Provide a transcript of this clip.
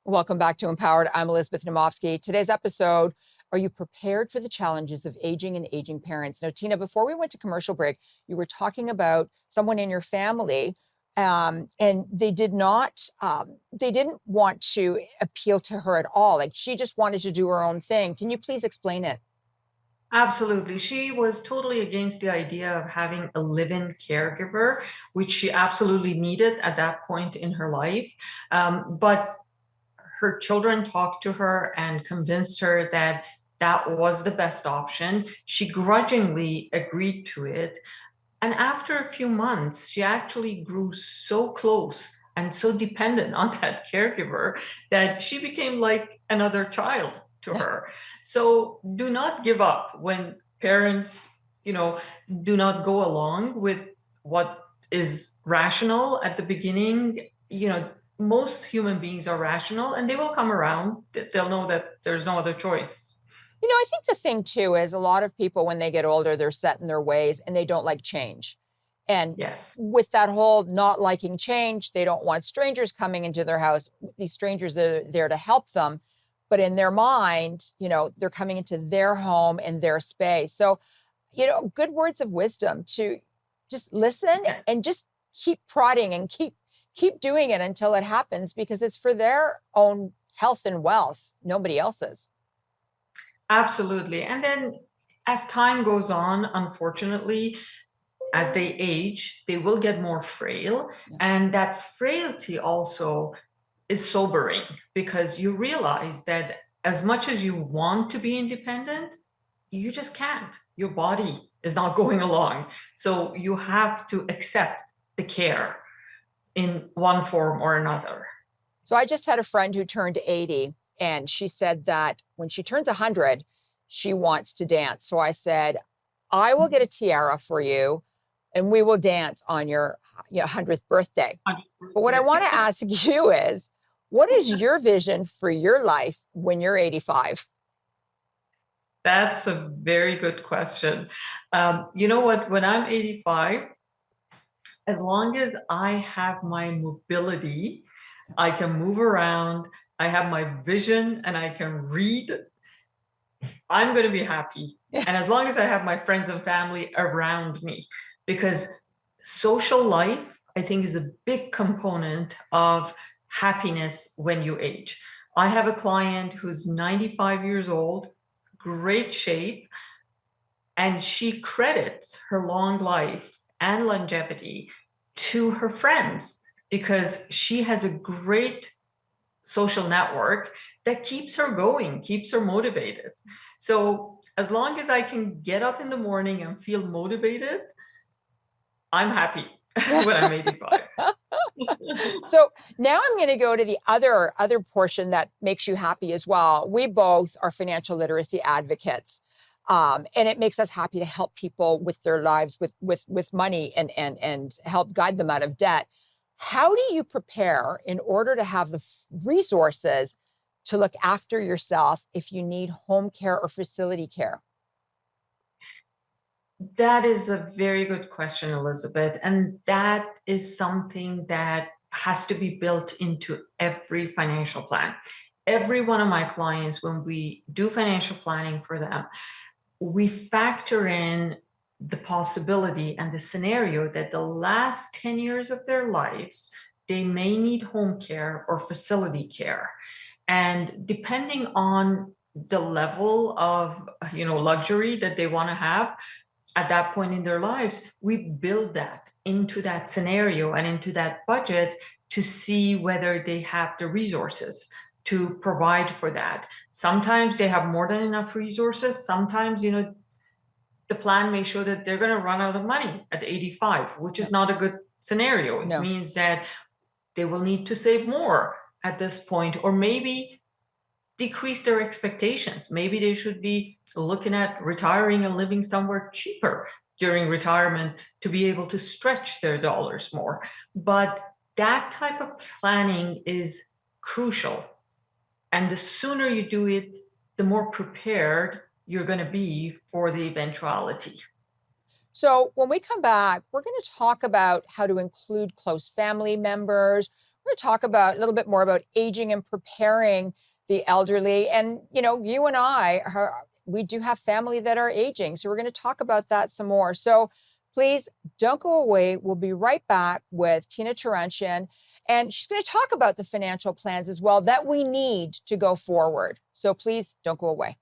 Welcome back to Empowered. I'm Elizabeth Namovsky. Today's episode, are you prepared for the challenges of aging and aging parents? Now, Tina, before we went to commercial break, you were talking about someone in your family and they didn't want to appeal to her at all. Like she just wanted to do her own thing. Can you please explain it? Absolutely. She was totally against the idea of having a live-in caregiver, which she absolutely needed at that point in her life. But her children talked to her and convinced her that that was the best option. She grudgingly agreed to it. And after a few months, she actually grew so close and so dependent on that caregiver that she became like another child to her. So do not give up when parents, do not go along with what is rational at the beginning. Most human beings are rational and they will come around. They'll know that there's no other choice. I think the thing too is a lot of people, when they get older, they're set in their ways and they don't like change. And Yes. with that whole not liking change, they don't want strangers coming into their house. These strangers are there to help them. But in their mind, they're coming into their home and their space. So, good words of wisdom to just listen and just keep prodding and keep doing it until it happens, because it's for their own health and wealth, nobody else's. Absolutely. And then as time goes on, unfortunately, as they age, they will get more frail. Yeah. And that frailty also is sobering because you realize that as much as you want to be independent, you just can't. Your body is not going along. So you have to accept the care in one form or another. So I just had a friend who turned 80, and she said that when she turns 100, she wants to dance. So I said, I will get a tiara for you and we will dance on your 100th birthday. But what I want to ask you is, what is your vision for your life when you're 85? That's a very good question. You know what? When I'm 85, as long as I have my mobility, I can move around, I have my vision, and I can read, I'm going to be happy. And as long as I have my friends and family around me, because social life, I think, is a big component of happiness when you age. I have a client who's 95 years old, great shape, and she credits her long life and longevity to her friends because she has a great social network that keeps her going, keeps her motivated. So as long as I can get up in the morning and feel motivated, I'm happy when I'm 85. So now I'm going to go to the other portion that makes you happy as well. We both are financial literacy advocates. And it makes us happy to help people with their lives, with money and help guide them out of debt. How do you prepare in order to have the resources to look after yourself if you need home care or facility care? That is a very good question, Elizabeth. And that is something that has to be built into every financial plan. Every one of my clients, when we do financial planning for them, we factor in the possibility and the scenario that the last 10 years of their lives, they may need home care or facility care. And depending on the level of luxury that they want to have at that point in their lives, we build that into that scenario and into that budget to see whether they have the resources to provide for that. Sometimes they have more than enough resources. Sometimes, the plan may show that they're going to run out of money at 85, which is not a good scenario. It means that they will need to save more at this point, or maybe decrease their expectations. Maybe they should be looking at retiring and living somewhere cheaper during retirement to be able to stretch their dollars more. But that type of planning is crucial. And the sooner you do it, the more prepared you're going to be for the eventuality. So when we come back, we're going to talk about how to include close family members. We're going to talk about a little bit more about aging and preparing the elderly. And, you and I, we do have family that are aging. So we're going to talk about that some more. So please don't go away. We'll be right back with Tina Tehranchian. And she's going to talk about the financial plans as well that we need to go forward. So please don't go away.